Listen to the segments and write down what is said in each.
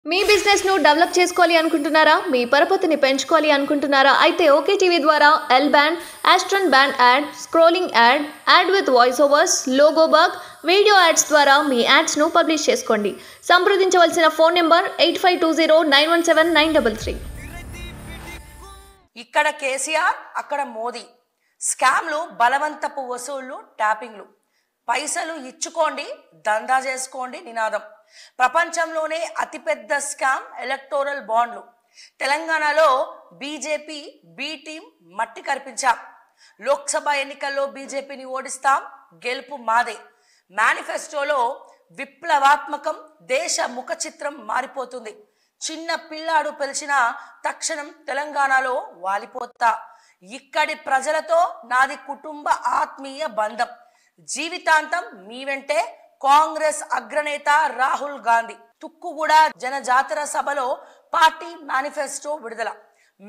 మీ business ను develop చేసుకోవాలి అనుకుంటున్నారా? మీ పరపతిని పెంచుకోవాలి అనుకుంటున్నారా? అయితే ఓకే టీవీ ద్వారా L band, aston band ad, scrolling ad, ad with voice overs, logo bug, video ads ద్వారా మీ యాడ్స్ ను పబ్లిష్ చేసుకోండి. సంప్రదించవలసిన ఫోన్ నెంబర్ 8520917933. ఇక్కడ కేసీఆర్, అక్కడ మోదీ. స్కామ్లు, బలవంతపు వసూళ్లు, ట్యాపింగ్లు. పైసలు ఇచ్చుకోండి, దందా చేసుకోండి నినాదం. ప్రపంచంలోనే అతిపెద్ద స్కామ్ ఎలక్టోరల్ బాండ్లు. తెలంగాణలో బీజేపీ బి టీం మట్టి కరిపించాం. లోక్సభ ఎన్నికల్లో బీజేపీని ఓడిస్తాం, గెలుపు మాదే. మేనిఫెస్టోలో విప్లవాత్మకం, దేశ ముఖ చిత్రం మారిపోతుంది. చిన్న పిల్లాడు పిలిచిన తక్షణం తెలంగాణలో వాలిపోతా. ఇక్కడి ప్రజలతో నాది కుటుంబ ఆత్మీయ బంధం. జీవితాంతం మీ వెంటే. కాంగ్రెస్ అగ్రనేత రాహుల్ గాంధీ. తుక్కుగూడ జనజాతర సభలో పార్టీ మేనిఫెస్టో విడుదల.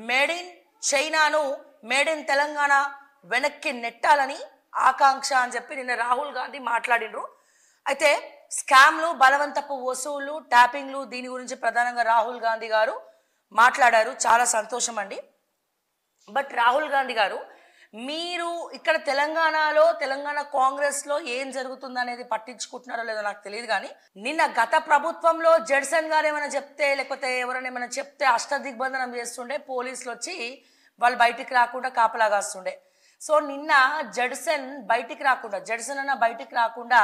మేడ్ ఇన్ చైనాను మేడ్ ఇన్ తెలంగాణ వెనక్కి నెట్టాలని ఆకాంక్ష అని చెప్పి నిన్న రాహుల్ గాంధీ మాట్లాడిండ్రు. అయితే స్కామ్లు, బలవంతపు వసూళ్లు, ట్యాపింగ్లు, దీని గురించి ప్రధానంగా రాహుల్ గాంధీ గారు మాట్లాడారు. చాలా సంతోషం అండి. బట్ రాహుల్ గాంధీ గారు, మీరు ఇక్కడ తెలంగాణ కాంగ్రెస్లో ఏం జరుగుతుంది అనేది పట్టించుకుంటున్నారో లేదో నాకు తెలియదు. కానీ నిన్న గత ప్రభుత్వంలో జడ్సన్ గారు ఏమైనా చెప్తే, లేకపోతే ఎవరైనా ఏమైనా చెప్తే అష్టదిగ్బంధనం చేస్తుండే, పోలీసులు వచ్చి వాళ్ళు బయటికి రాకుండా కాపలా కాస్తుండే. సో నిన్న జడ్సన్ అన్న బయటికి రాకుండా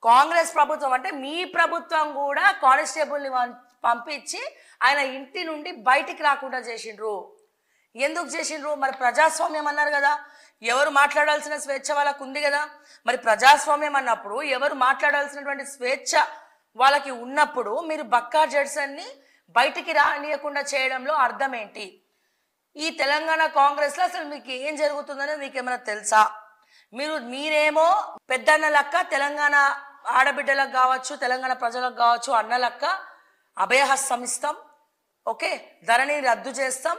కాంగ్రెస్ ప్రభుత్వం, అంటే మీ ప్రభుత్వం కూడా కానిస్టేబుల్ని పంపించి ఆయన ఇంటి నుండి బయటికి రాకుండా చేసిండ్రు. ఎందుకు చేసిండ్రు? మరి ప్రజాస్వామ్యం అన్నారు కదా, ఎవరు మాట్లాడాల్సిన స్వేచ్ఛ వాళ్ళకు ఉంది కదా. మరి ప్రజాస్వామ్యం అన్నప్పుడు ఎవరు మాట్లాడాల్సినటువంటి స్వేచ్ఛ వాళ్ళకి ఉన్నప్పుడు మీరు బక్కా జడ్సన్ని బయటికి రానియకుండా చేయడంలో అర్థం ఏంటి? ఈ తెలంగాణ కాంగ్రెస్లో అసలు మీకు ఏం జరుగుతుందనేది మీకు ఏమైనా తెలుసా? మీరేమో పెద్దన్న లెక్క తెలంగాణ ఆడబిడ్డలకు కావచ్చు, తెలంగాణ ప్రజలకు కావచ్చు అన్నలక్క అభయహస్తం ఇస్తాం, ఓకే, ధరణిని రద్దు చేస్తాం,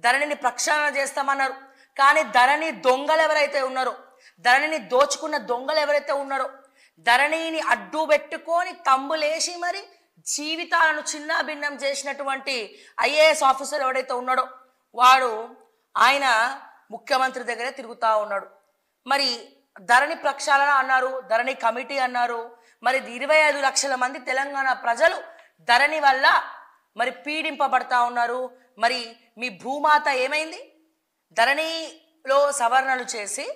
ధరణిని ప్రక్షాళన చేస్తామన్నారు. కానీ ధరణి దొంగలు ఎవరైతే ఉన్నారో, ధరణిని దోచుకున్న దొంగలు ఎవరైతే ఉన్నారో, ధరణిని అడ్డు పెట్టుకొని తంబులేసి మరి జీవితాలను చిన్న భిన్నం చేసినటువంటి ఐఏఎస్ ఆఫీసర్ ఎవడైతే ఉన్నాడో వాడు ఆయన ముఖ్యమంత్రి దగ్గరే తిరుగుతూ ఉన్నాడు. మరి ధరణి ప్రక్షాళన అన్నారు, ధరణి కమిటీ అన్నారు. మరి 25 లక్షల మంది తెలంగాణ ప్రజలు ధరణి వల్ల మరి పీడింపబడతా ఉన్నారు. మరి మీ భూమాత ఏమైంది? ధరణిలో సవరణలు చేసి,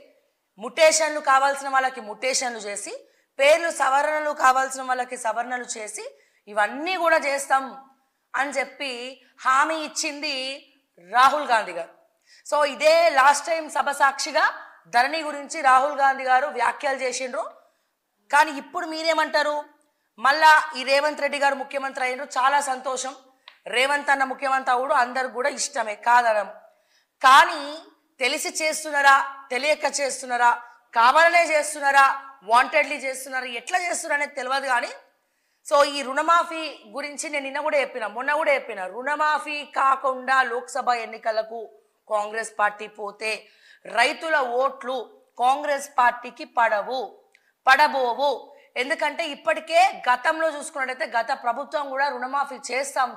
ముటేషన్లు కావాల్సిన వాళ్ళకి ముటేషన్లు చేసి, పేర్లు సవరణలు కావాల్సిన వాళ్ళకి సవరణలు చేసి, ఇవన్నీ కూడా చేస్తాం అని చెప్పి హామీ ఇచ్చింది రాహుల్ గాంధీ గారు. సో ఇదే లాస్ట్ టైం సభ సాక్షిగా ధరణి గురించి రాహుల్ గాంధీ గారు వ్యాఖ్యలు చేసిండ్రు. కానీ ఇప్పుడు మీరేమంటారు? మళ్ళా ఈ రేవంత్ రెడ్డి గారు ముఖ్యమంత్రి అయినరు, చాలా సంతోషం. రేవంత్ అన్న ముఖ్యమంత్రి అవుడు అందరు కూడా ఇష్టమే, కాదనం. కానీ తెలిసి చేస్తున్నారా, తెలియక చేస్తున్నారా, కావాలనే చేస్తున్నారా, వాంటెడ్లీ చేస్తున్నారా, ఎట్లా చేస్తున్నారా అనేది తెలియదు. కానీ సో ఈ రుణమాఫీ గురించి నేను నిన్న కూడా చెప్పిన, మొన్న కూడా చెప్పిన, రుణమాఫీ కాకుండా లోక్సభ ఎన్నికలకు కాంగ్రెస్ పార్టీ పోతే రైతుల ఓట్లు కాంగ్రెస్ పార్టీకి పడబోవు. ఎందుకంటే ఇప్పటికే గతంలో చూసుకున్నట్టయితే గత ప్రభుత్వం కూడా రుణమాఫీ చేస్తాం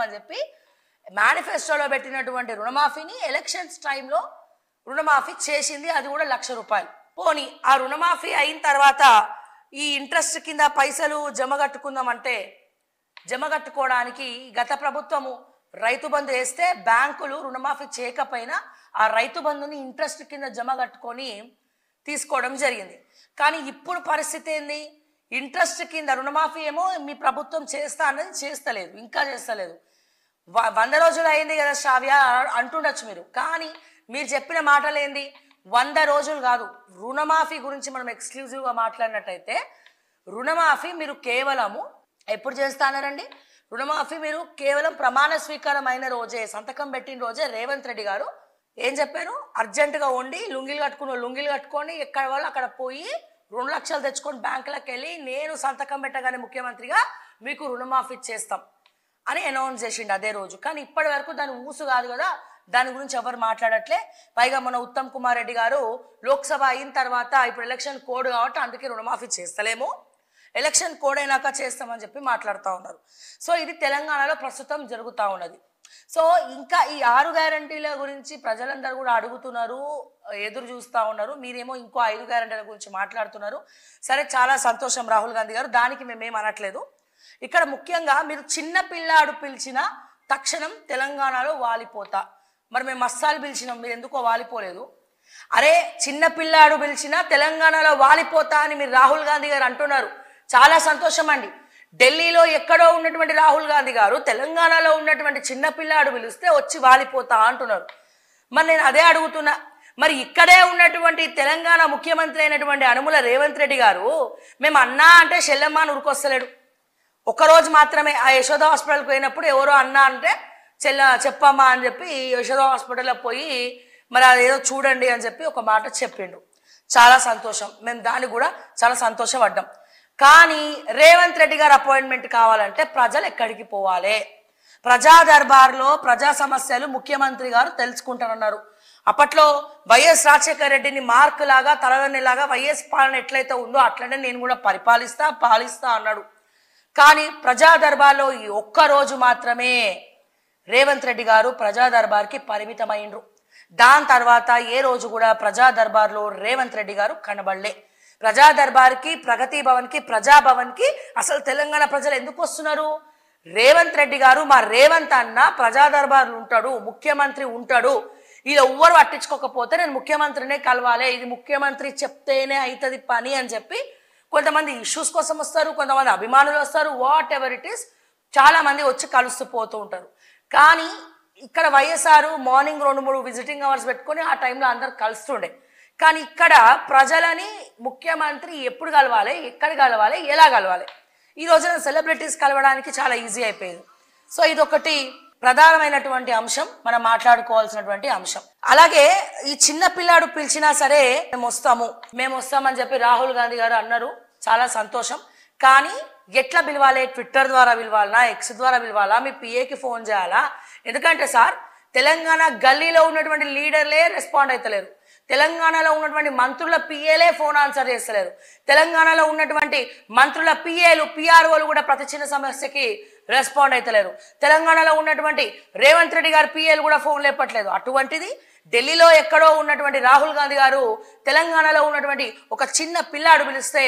అని చెప్పి మేనిఫెస్టోలో పెట్టినటువంటి రుణమాఫీని ఎలక్షన్స్ టైంలో రుణమాఫీ చేసింది. అది కూడా 1,00,000 రూపాయలు. పోనీ ఆ రుణమాఫీ అయిన తర్వాత ఈ ఇంట్రెస్ట్ కింద పైసలు జమ కట్టుకోవడానికి గత ప్రభుత్వము రైతు బంధు వేస్తే బ్యాంకులు రుణమాఫీ చేయకపోయినా ఆ రైతు బంధుని ఇంట్రెస్ట్ కింద జమ కట్టుకొని తీసుకోవడం జరిగింది. కానీ ఇప్పుడు పరిస్థితి ఏంది? ఇంట్రెస్ట్ కింద రుణమాఫీ ఏమో మీ ప్రభుత్వం చేస్తా అన్నది చేస్తలేదు, ఇంకా చేస్తలేదు. 100 రోజులు అయింది కదా శ్రావ్య అంటుండొచ్చు మీరు. కానీ మీరు చెప్పిన మాటలు ఏంది? 100 రోజులు కాదు. రుణమాఫీ గురించి మనం ఎక్స్క్లూజివ్గా మాట్లాడినట్టయితే రుణమాఫీ మీరు కేవలము ఎప్పుడు చేస్తానారండి? రుణమాఫీ మీరు కేవలం ప్రమాణ స్వీకారం అయిన రోజే, సంతకం పెట్టిన రోజే రేవంత్ రెడ్డి గారు ఏం చెప్పారు? అర్జెంటుగా ఉండి లుంగిలు కట్టుకొని ఎక్కడ వాళ్ళు అక్కడ పోయి 2 లక్షలు తెచ్చుకొని బ్యాంకులకు వెళ్ళి నేను సంతకం పెట్టగానే ముఖ్యమంత్రిగా మీకు రుణమాఫీ చేస్తాం అని అనౌన్స్ చేసిండు అదే రోజు. కానీ ఇప్పటి వరకు దాని ఊసు కాదు కదా, దాని గురించి ఎవరు మాట్లాడట్లే. పైగా మన ఉత్తమ్ కుమార్ రెడ్డి గారు లోక్సభ అయిన తర్వాత ఇప్పుడు ఎలక్షన్ కోడ్ కాబట్టి అందుకే రుణమాఫీ చేస్తలేము, ఎలక్షన్ కోడ్ అయినాక చేస్తామని చెప్పి మాట్లాడుతూ ఉన్నారు. సో ఇది తెలంగాణలో ప్రస్తుతం జరుగుతూ ఉన్నది. సో ఇంకా ఈ 6 గ్యారంటీల గురించి ప్రజలందరూ కూడా అడుగుతున్నారు, ఎదురు చూస్తూ ఉన్నారు. మీరేమో ఇంకో 5 గ్యారంటీల గురించి మాట్లాడుతున్నారు. సరే, చాలా సంతోషం రాహుల్ గాంధీ గారు, దానికి మేమేం అనట్లేదు. ఇక్కడ ముఖ్యంగా మీరు చిన్న పిల్లాడు పిలిచిన తక్షణం తెలంగాణలో వాలిపోతా, మరి మేము మస్సాలు పిలిచినాం, మీరు ఎందుకో వాలిపోలేదు. అరే, చిన్న పిల్లాడు పిలిచినా తెలంగాణలో వాలిపోతా అని మీరు రాహుల్ గాంధీ గారు అంటున్నారు. చాలా సంతోషం అండి. ఢిల్లీలో ఎక్కడో ఉన్నటువంటి రాహుల్ గాంధీ గారు తెలంగాణలో ఉన్నటువంటి చిన్న పిల్లాడు పిలిస్తే వచ్చి వాలిపోతా అంటున్నారు. మరి నేను అదే అడుగుతున్నా, మరి ఇక్కడే ఉన్నటువంటి తెలంగాణ ముఖ్యమంత్రి అయినటువంటి అనుముల రేవంత్ రెడ్డి గారు మేము అన్నా అంటే చెల్లెమ్మ అని ఉరికొస్తలేడు. ఒకరోజు మాత్రమే ఆ యశోద హాస్పిటల్కి పోయినప్పుడు ఎవరో అన్నా అంటే చెప్పమ్మా అని చెప్పి యశోద హాస్పిటల్లో పోయి మరి అదేదో చూడండి అని చెప్పి ఒక మాట చెప్పిండు. చాలా సంతోషం, మేము దాన్ని కూడా చాలా సంతోషపడ్డాం. కానీ రేవంత్ రెడ్డి గారు అపాయింట్మెంట్ కావాలంటే ప్రజలు ఎక్కడికి పోవాలి? ప్రజా దర్బార్లో ప్రజా సమస్యలు ముఖ్యమంత్రి గారు తెలుసుకుంటానన్నారు. అప్పట్లో వైఎస్ రాజశేఖర రెడ్డిని మార్క్ లాగా తలదన్నిలాగా వైఎస్ పాలన ఎట్లయితే ఉందో అట్లనే నేను కూడా పాలిస్తా అన్నాడు. కానీ ప్రజా దర్బార్లో ఈ ఒక్కరోజు మాత్రమే రేవంత్ రెడ్డి గారు ప్రజా దర్బార్కి పరిమితమైండ్రు. దాని తర్వాత ఏ రోజు కూడా ప్రజా దర్బార్లో రేవంత్ రెడ్డి గారు కనబడలే. ప్రజా దర్బార్కి, ప్రగతి భవన్కి, ప్రజాభవన్కి అసలు తెలంగాణ ప్రజలు ఎందుకు వస్తున్నారు? రేవంత్ రెడ్డి గారు, మా రేవంత్ అన్న ప్రజా దర్బార్లు ఉంటాడు, ముఖ్యమంత్రి ఉంటాడు, ఇలా ఎవ్వరు పట్టించుకోకపోతే నేను ముఖ్యమంత్రినే కలవాలి, ఇది ముఖ్యమంత్రి చెప్తేనే అవుతుంది పని అని చెప్పి కొంతమంది ఇష్యూస్ కోసం వస్తారు, కొంతమంది అభిమానులు వస్తారు, వాట్ ఎవర్ ఇట్ ఈస్, చాలా మంది వచ్చి కలుస్తూ పోతూ ఉంటారు. కానీ ఇక్కడ వైఎస్ఆర్ మార్నింగ్ 2-3 విజిటింగ్ అవర్స్ పెట్టుకొని ఆ టైంలో అందరు కలుస్తుండే. కానీ ఇక్కడ ప్రజలని ముఖ్యమంత్రి ఎప్పుడు కలవాలి, ఎక్కడ కలవాలి, ఎలా కలవాలి, ఈ రోజున సెలబ్రిటీస్ కలవడానికి చాలా ఈజీ అయిపోయింది. సో ఇదొకటి ప్రధానమైనటువంటి అంశం, మనం మాట్లాడుకోవాల్సినటువంటి అంశం. అలాగే ఈ చిన్న పిల్లాడు పిలిచినా సరే మేము వస్తామని చెప్పి రాహుల్ గాంధీ గారు అన్నారు. చాలా సంతోషం. కానీ ఎట్లా పిలవాలి? ట్విట్టర్ ద్వారా పిలవాలా, ఎక్స్ ద్వారా పిలవాలా, మీ పిఏకి ఫోన్ చేయాలా? ఎందుకంటే సార్, తెలంగాణ గల్లీలో ఉన్నటువంటి లీడర్లే రెస్పాండ్ అవుతలేరు, తెలంగాణలో ఉన్నటువంటి మంత్రుల పిఏలే ఫోన్ ఆన్సర్ చేస్తలేరు, తెలంగాణలో ఉన్నటువంటి మంత్రుల పిఏలు, పిఆర్ఓలు కూడా ప్రతి చిన్న సమస్యకి రెస్పాండ్ అవుతలేరు, తెలంగాణలో ఉన్నటువంటి రేవంత్ రెడ్డి గారు పిఏలు కూడా ఫోన్ లేపట్లేదు. అటువంటిది ఢిల్లీలో ఎక్కడో ఉన్నటువంటి రాహుల్ గాంధీ గారు తెలంగాణలో ఉన్నటువంటి ఒక చిన్న పిల్లాడు పిలిస్తే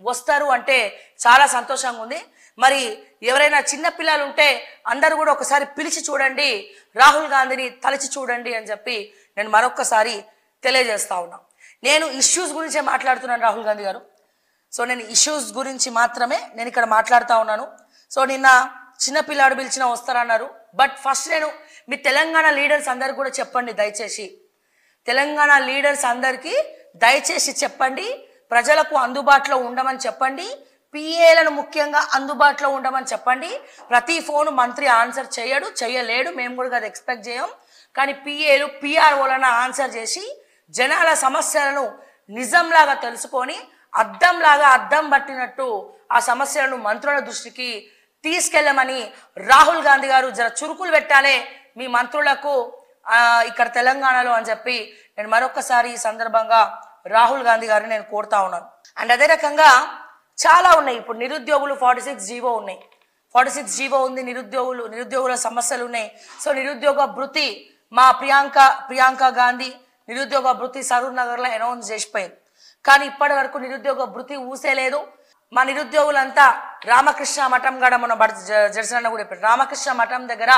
వస్తారు అంటే చాలా సంతోషంగా ఉంది. మరి ఎవరైనా చిన్న పిల్లలు ఉంటే అందరూ కూడా ఒకసారి పిలిచి చూడండి, రాహుల్ గాంధీని తలచి చూడండి అని చెప్పి నేను మరొక్కసారి తెలియజేస్తా ఉన్నా. నేను ఇష్యూస్ గురించే మాట్లాడుతున్నాను రాహుల్ గాంధీ గారు. సో నేను ఇష్యూస్ గురించి మాత్రమే నేను ఇక్కడ మాట్లాడుతూ ఉన్నాను. సో నిన్న చిన్నపిల్లాడు పిలిచిన వస్తారన్నారు. బట్ ఫస్ట్ నేను మీ తెలంగాణ లీడర్స్ అందరికి కూడా చెప్పండి, దయచేసి తెలంగాణ లీడర్స్ అందరికీ దయచేసి చెప్పండి, ప్రజలకు అందుబాటులో ఉండమని చెప్పండి, పిఏలను ముఖ్యంగా అందుబాటులో ఉండమని చెప్పండి. ప్రతి ఫోను మంత్రి ఆన్సర్ చేయలేడు, మేము కూడా అది ఎక్స్పెక్ట్ చేయం. కానీ పిఏలు, పిఆర్ఓలను ఆన్సర్ చేసి జనాల సమస్యలను నిజంలాగా తెలుసుకొని అద్దం పట్టినట్టు ఆ సమస్యలను మంత్రుల దృష్టికి తీసుకెళ్ళమని రాహుల్ గాంధీ గారు జర చురుకులు పెట్టాలి మీ మంత్రులకు ఇక్కడ తెలంగాణలో అని చెప్పి నేను మరొకసారి ఈ సందర్భంగా రాహుల్ గాంధీ గారిని నేను కోరుతా ఉన్నాను. అండ్ అదే రకంగా చాలా ఉన్నాయి. ఇప్పుడు నిరుద్యోగులు 46 జీవో ఉన్నాయి, 46 జీవో ఉంది. నిరుద్యోగుల సమస్యలు ఉన్నాయి. సో నిరుద్యోగ భృతి మా ప్రియాంక గాంధీ నిరుద్యోగ భృతి సరూర్ నగర్లో అనౌన్స్ చేసిపోయింది. కానీ ఇప్పటి వరకు నిరుద్యోగ భృతి ఊసేలేదు. మా నిరుద్యోగులంతా రామకృష్ణ మఠం గడ మన జడ్సన్న కూడా చెప్పారు, రామకృష్ణ మఠం దగ్గర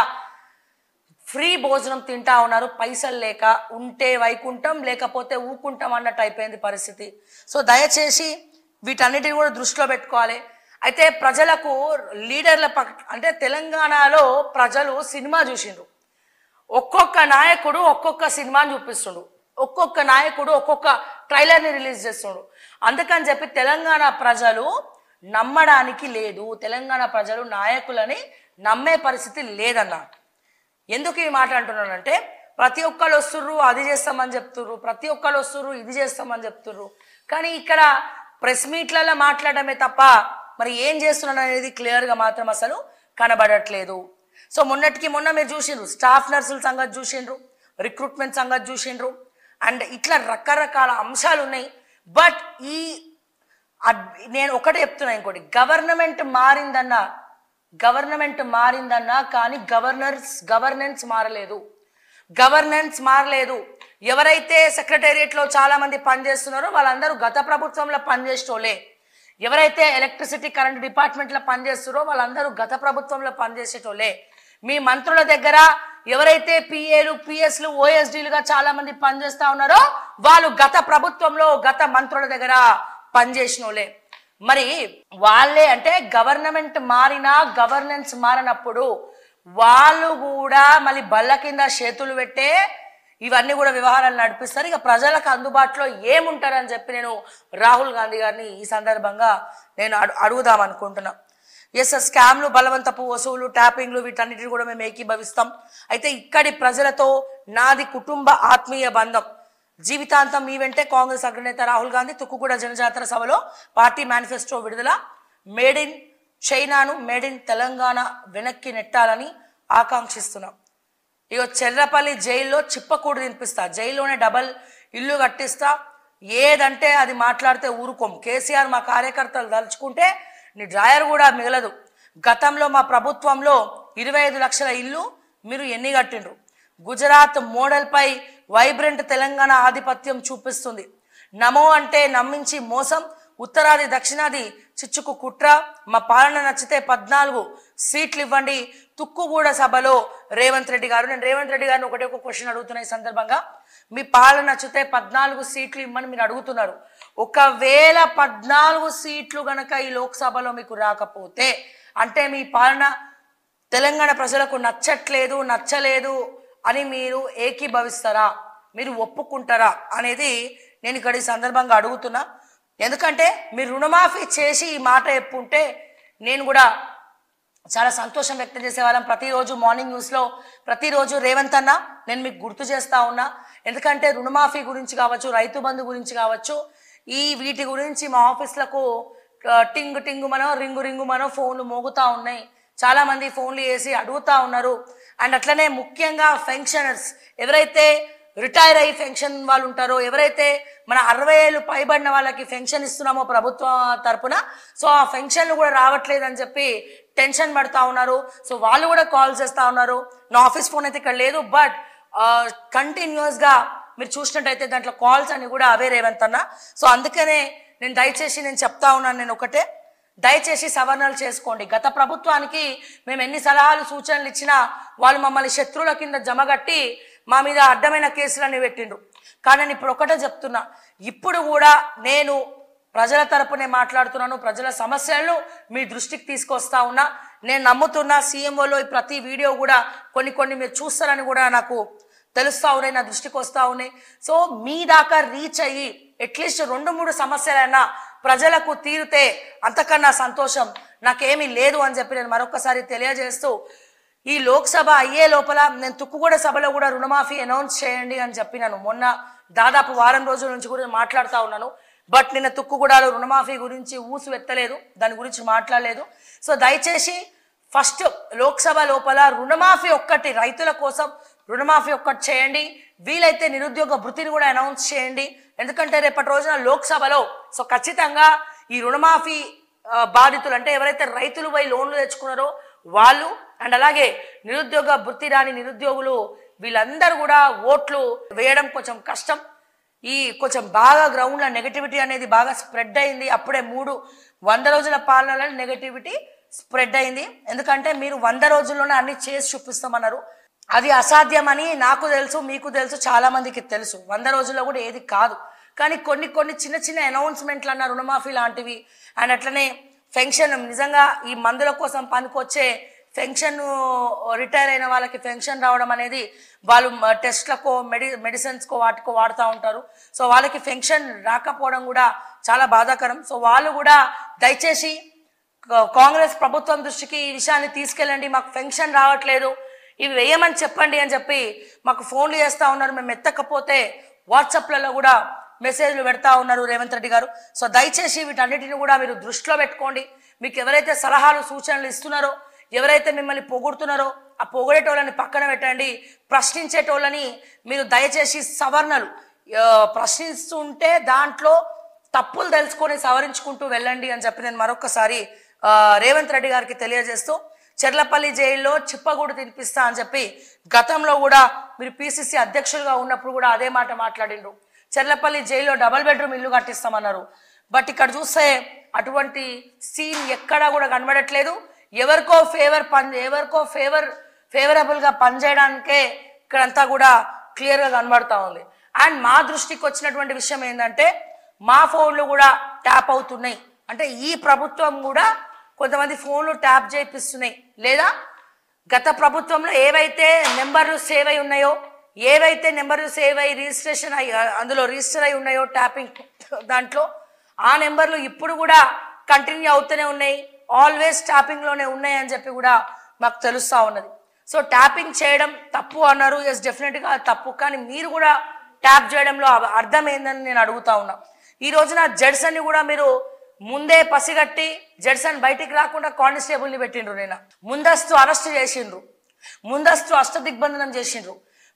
ఫ్రీ భోజనం తింటా ఉన్నారు, పైసలు లేక. ఉంటే వైకుంఠం, లేకపోతే ఊకుంటాం అన్నట్టు అయిపోయింది పరిస్థితి. సో దయచేసి వీటన్నిటిని కూడా దృష్టిలో పెట్టుకోవాలి. అయితే ప్రజలకు లీడర్ల అంటే తెలంగాణలో ప్రజలు సినిమా చూసిండ్రు, ఒక్కొక్క నాయకుడు ఒక్కొక్క సినిమాని చూపిస్తుండు, ఒక్కొక్క నాయకుడు ఒక్కొక్క ట్రైలర్ని రిలీజ్ చేస్తుండు. అందుకని చెప్పి తెలంగాణ ప్రజలు నమ్మడానికి లేదు, తెలంగాణ ప్రజలు నాయకులని నమ్మే పరిస్థితి లేదన్న. ఎందుకు ఈ మాట అంటున్నానంటే, ప్రతి ఒక్కరు వస్తుర్రు అది చేస్తామని చెప్తుర్రు, ప్రతి ఒక్కరు వస్తుర్రు ఇది చేస్తామని చెప్తుర్రు. కానీ ఇక్కడ ప్రెస్ మీట్లలో మాట్లాడమే తప్ప మరి ఏం చేస్తున్నాడు అనేది క్లియర్గా మాత్రం అసలు కనబడట్లేదు. సో మొన్నటికి మొన్న మీరు చూసిండ్రు, స్టాఫ్ నర్సుల సంగతి చూసిండ్రు, రిక్రూట్మెంట్ సంగతి చూసిండ్రు, అండ్ ఇట్లా రకరకాల అంశాలు ఉన్నాయి. బట్ ఈ నేను ఒకటే చెప్తున్నా, ఇంకోటి గవర్నమెంట్ మారిందన్నా కానీ గవర్నెన్స్ మారలేదు. ఎవరైతే సెక్రటేరియట్లో చాలా మంది పనిచేస్తున్నారో వాళ్ళందరూ గత ప్రభుత్వంలో పనిచేసేటోళ్ళే. ఎవరైతే ఎలక్ట్రిసిటీ కరెంట్ డిపార్ట్మెంట్లో పనిచేస్తున్నారో వాళ్ళందరూ గత ప్రభుత్వంలో పనిచేసేటోళ్ళే. మీ మంత్రుల దగ్గర ఎవరైతే పిఏలు పిఎస్లు ఓఎస్డీలుగా చాలా మంది పనిచేస్తా ఉన్నారో వాళ్ళు గత ప్రభుత్వంలో గత మంత్రుల దగ్గర పనిచేసిన వాళ్ళే. మరి వాళ్ళే అంటే గవర్నమెంట్ మారినా గవర్నెన్స్ మారినప్పుడు వాళ్ళు కూడా మళ్ళీ బల్ల కింద చేతులు పెట్టే ఇవన్నీ కూడా వ్యవహారాలు నడిపిస్తారు. ఇక ప్రజలకు అందుబాటులో ఏముంటారని చెప్పి నేను రాహుల్ గాంధీ గారిని ఈ సందర్భంగా నేను అడుగుదాం అనుకుంటున్నా. ఎస్, స్కామ్లు, బలవంతపు వసూలు, ట్యాపింగ్లు వీటన్నిటిని కూడా మేము ఏకీభవిస్తాం. అయితే ఇక్కడి ప్రజలతో నాది కుటుంబ ఆత్మీయ బంధం. జీవితాంతం మీ వెంటే కాంగ్రెస్ అగ్రనేత రాహుల్ గాంధీ తుక్కుగూడ జనజాతర సభలో పార్టీ మేనిఫెస్టో విడుదల. మేడ్ ఇన్ చైనాను మేడ్ ఇన్ తెలంగాణ వెనక్కి నెట్టాలని ఆకాంక్షిస్తున్నాం. ఇక చెర్రపల్లి జైల్లో చిప్పకూడు తినిపిస్తా, జైల్లోనే డబల్ ఇల్లు కట్టిస్తా, ఏదంటే అది మాట్లాడితే ఊరుకోం. కేసీఆర్ మా కార్యకర్తలు దలుచుకుంటే నీ డ్రాయర్ కూడా మిగలదు. గతంలో మా ప్రభుత్వంలో 25 లక్షల ఇల్లు మీరు ఎన్ని కట్టిండ్రు? గుజరాత్ మోడల్పై వైబ్రెంట్ తెలంగాణ ఆధిపత్యం చూపిస్తుంది. నమో అంటే నమ్మించి మోసం, ఉత్తరాది దక్షిణాది చిచ్చుకు కుట్ర. మా పాలన నచ్చితే 14 సీట్లు ఇవ్వండి. తుక్కుగూడ సభలో రేవంత్ రెడ్డి గారు. నేను రేవంత్ రెడ్డి గారిని ఒక క్వశ్చన్ అడుగుతున్నా ఈ సందర్భంగా. మీ పాలన నచ్చితే 14 సీట్లు ఇవ్వమని మీరు అడుగుతున్నారు. ఒకవేళ 14 సీట్లు గనక ఈ లోక్సభలో మీకు రాకపోతే అంటే మీ పాలన తెలంగాణ ప్రజలకు నచ్చలేదు అని మీరు ఏకీభవిస్తారా, మీరు ఒప్పుకుంటారా అనేది నేను ఇక్కడ ఈ సందర్భంగా అడుగుతున్నా. ఎందుకంటే మీరు రుణమాఫీ చేసి ఈ మాట చెప్పుంటే నేను కూడా చాలా సంతోషం వ్యక్తం చేసేవాళ్ళం. ప్రతిరోజు మార్నింగ్ న్యూస్లో ప్రతిరోజు రేవంత్ అన్న నేను మీకు గుర్తు చేస్తా ఉన్నా. ఎందుకంటే రుణమాఫీ గురించి కావచ్చు, రైతు బంధు గురించి కావచ్చు, వీటి గురించి మా ఆఫీస్లకు టింగు మనో రింగు మనో ఫోన్లు మోగుతూ ఉన్నాయి. చాలామంది ఫోన్లు చేసి అడుగుతూ ఉన్నారు. అండ్ అట్లనే ముఖ్యంగా పెన్షనర్స్ ఎవరైతే రిటైర్ అయ్యి పెన్షన్ వాళ్ళు ఉంటారో, ఎవరైతే మన 60 ఏళ్ళు పైబడిన వాళ్ళకి పెన్షన్ ఇస్తున్నామో ప్రభుత్వం తరపున, సో ఆ పెన్షన్లు కూడా రావట్లేదు అని చెప్పి టెన్షన్ పడుతూ ఉన్నారు. సో వాళ్ళు కూడా కాల్ చేస్తూ ఉన్నారు. నా ఆఫీస్ ఫోన్ అయితే ఇక్కడ లేదు, బట్ కంటిన్యూస్గా మీరు చూసినట్టయితే దాంట్లో కాల్స్ అని కూడా అవే రేవంత్ అన్న. సో అందుకనే నేను దయచేసి నేను చెప్తా ఉన్నాను, నేను ఒకటే, దయచేసి సవరణలు చేసుకోండి. గత ప్రభుత్వానికి మేము ఎన్ని సలహాలు సూచనలు ఇచ్చినా వాళ్ళు మమ్మల్ని శత్రువుల కింద జమగట్టి మా మీద అడ్డమైన కేసులన్నీ పెట్టిండ్రు. కానీ నేను ఇప్పుడు ఒకటే చెప్తున్నా, ఇప్పుడు కూడా నేను ప్రజల తరపునే మాట్లాడుతున్నాను. ప్రజల సమస్యలను మీ దృష్టికి తీసుకొస్తా ఉన్నా. నేను నమ్ముతున్నా సీఎంఓలో ప్రతి వీడియో కూడా కొన్ని మీరు చూస్తారని కూడా నాకు తెలుస్తూ ఉన్నాయి, నా దృష్టికి వస్తూ ఉన్నాయి. సో మీ దాకా రీచ్ అయ్యి అట్లీస్ట్ 2-3 సమస్యలైనా ప్రజలకు తీరితే అంతకన్నా సంతోషం నాకేమీ లేదు అని చెప్పి నేను మరొకసారి తెలియజేస్తూ, ఈ లోక్సభ అయ్యే లోపల నేను తుక్కుగూడ సభలో కూడా రుణమాఫీ అనౌన్స్ చేయండి అని చెప్పినాను. మొన్న దాదాపు వారం రోజుల నుంచి కూడా మాట్లాడుతూ ఉన్నాను. బట్ నిన్న తుక్కుగూడలో రుణమాఫీ గురించి ఊసు ఎత్తలేదు, దాని గురించి మాట్లాడలేదు. సో దయచేసి ఫస్ట్ లోక్సభ లోపల రుణమాఫీ ఒక్కటి, రైతుల కోసం రుణమాఫీ ఒక్కటి చేయండి. వీలైతే నిరుద్యోగ భృతిని కూడా అనౌన్స్ చేయండి. ఎందుకంటే రేపటి రోజున లోక్సభలో సో ఖచ్చితంగా ఈ రుణమాఫీ బాధితులు అంటే ఎవరైతే రైతులు పోయి లోన్లు తెచ్చుకున్నారో వాళ్ళు, అండ్ అలాగే నిరుద్యోగ భృతి రాని నిరుద్యోగులు, వీళ్ళందరూ కూడా ఓట్లు వేయడం కొంచెం కష్టం. కొంచెం బాగా గ్రౌండ్లో నెగటివిటీ అనేది బాగా స్ప్రెడ్ అయింది. అప్పుడే 100 రోజుల పాలనలో నెగటివిటీ స్ప్రెడ్ అయింది. ఎందుకంటే మీరు 100 రోజుల్లోనే అన్ని చేసి చూపిస్తామన్నారు. అది అసాధ్యమని నాకు తెలుసు, మీకు తెలుసు, చాలా మందికి తెలుసు. 100 రోజుల్లో కూడా ఏది కాదు. కానీ కొన్ని చిన్న అనౌన్స్మెంట్లు అన్న రుణమాఫీ లాంటివి, అండ్ అట్లనే పెన్షన్, నిజంగా ఈ మందుల కోసం పనికొచ్చే పెన్షన్, రిటైర్ అయిన వాళ్ళకి పెన్షన్ రావడం అనేది వాళ్ళు టెస్ట్లకో మెడిసిన్స్కో వాటికో వాడుతూ ఉంటారు. సో వాళ్ళకి పెన్షన్ రాకపోవడం కూడా చాలా బాధాకరం. సో వాళ్ళు కూడా దయచేసి కాంగ్రెస్ ప్రభుత్వం దృష్టికి ఈ విషయాన్ని తీసుకెళ్ళండి, మాకు పెన్షన్ రావట్లేదు, ఇవి వేయమని చెప్పండి అని చెప్పి మాకు ఫోన్లు చేస్తూ ఉన్నారు. మేము ఎత్తకపోతే వాట్సాప్లలో కూడా మెసేజ్లు పెడతా ఉన్నారు రేవంత్ రెడ్డి గారు. సో దయచేసి వీటన్నిటిని కూడా మీరు దృష్టిలో పెట్టుకోండి. మీకు ఎవరైతే సలహాలు సూచనలు ఇస్తున్నారో, ఎవరైతే మిమ్మల్ని పొగుడుతున్నారో ఆ పొగిడేటోళ్ళని పక్కన పెట్టండి. ప్రశ్నించేటోళ్ళని మీరు దయచేసి సవరణలు ప్రశ్నిస్తుంటే దాంట్లో తప్పులు తెలుసుకొని సవరించుకుంటూ వెళ్ళండి అని చెప్పి నేను మరొకసారి రేవంత్ రెడ్డి గారికి తెలియజేస్తూ, చెర్లపల్లి జైల్లో చిప్పగూడు తినిపిస్తా అని చెప్పి గతంలో కూడా మీరు పిసిసి అధ్యక్షులుగా ఉన్నప్పుడు కూడా అదే మాట మాట్లాడిండ్రు. చెర్లపల్లి జైల్లో డబుల్ బెడ్రూమ్ ఇల్లు కట్టిస్తామన్నారు. బట్ ఇక్కడ చూస్తే అటువంటి సీన్ ఎక్కడా కూడా కనబడట్లేదు. ఎవరికో ఫేవరబుల్గా పనిచేయడానికే ఇక్కడంతా కూడా క్లియర్గా కనబడతా ఉంది. అండ్ మా దృష్టికి వచ్చినటువంటి విషయం ఏంటంటే, మా ఫోన్లు కూడా ట్యాప్ అవుతున్నాయి. అంటే ఈ ప్రభుత్వం కూడా కొంతమంది ఫోన్లు ట్యాప్ చేపిస్తున్నాయి. లేదా గత ప్రభుత్వంలో ఏవైతే నెంబర్లు సేవ్ అయి ఉన్నాయో, ఏవైతే నెంబర్లు సేవ్ అయ్యి రిజిస్ట్రేషన్ అయ్యి అందులో రిజిస్టర్ అయి ఉన్నాయో ట్యాపింగ్ దాంట్లో, ఆ నెంబర్లు ఇప్పుడు కూడా కంటిన్యూ అవుతూనే ఉన్నాయి, ఆల్వేస్ ట్యాపింగ్లోనే ఉన్నాయి అని చెప్పి కూడా మాకు తెలుస్తూ ఉన్నది. సో ట్యాపింగ్ చేయడం తప్పు అన్నారు. ఎస్, డెఫినెట్గా తప్పు. కానీ మీరు కూడా ట్యాప్ చేయడంలో అర్థం ఏందని నేను అడుగుతా ఉన్నా. ఈ రోజున జడ్సన్ని కూడా మీరు ముందే పసిగట్టి జడ్సన్ బయటికి రాకుండా కానిస్టేబుల్ని పెట్టిండ్రు. నేను ముందస్తు అరెస్ట్ చేసిండ్రు, ముందస్తు అష్టదిగ్బంధనం చేసిండ్రు.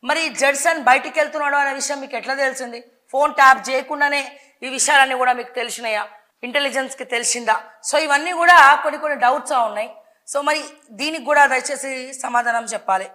మరి జడ్సన్ బయటికి వెళ్తున్నాడు అనే విషయం మీకు ఎట్లా తెలిసింది? ఫోన్ ట్యాప్ చేయకుండానే ఈ విషయాలన్నీ కూడా మీకు తెలిసినాయా? ఇంటెలిజెన్స్కి తెలిసిందా? సో ఇవన్నీ కూడా కొన్ని డౌట్స్ ఉన్నాయి. సో మరి దీనికి కూడా దయచేసి సమాధానం చెప్పాలి.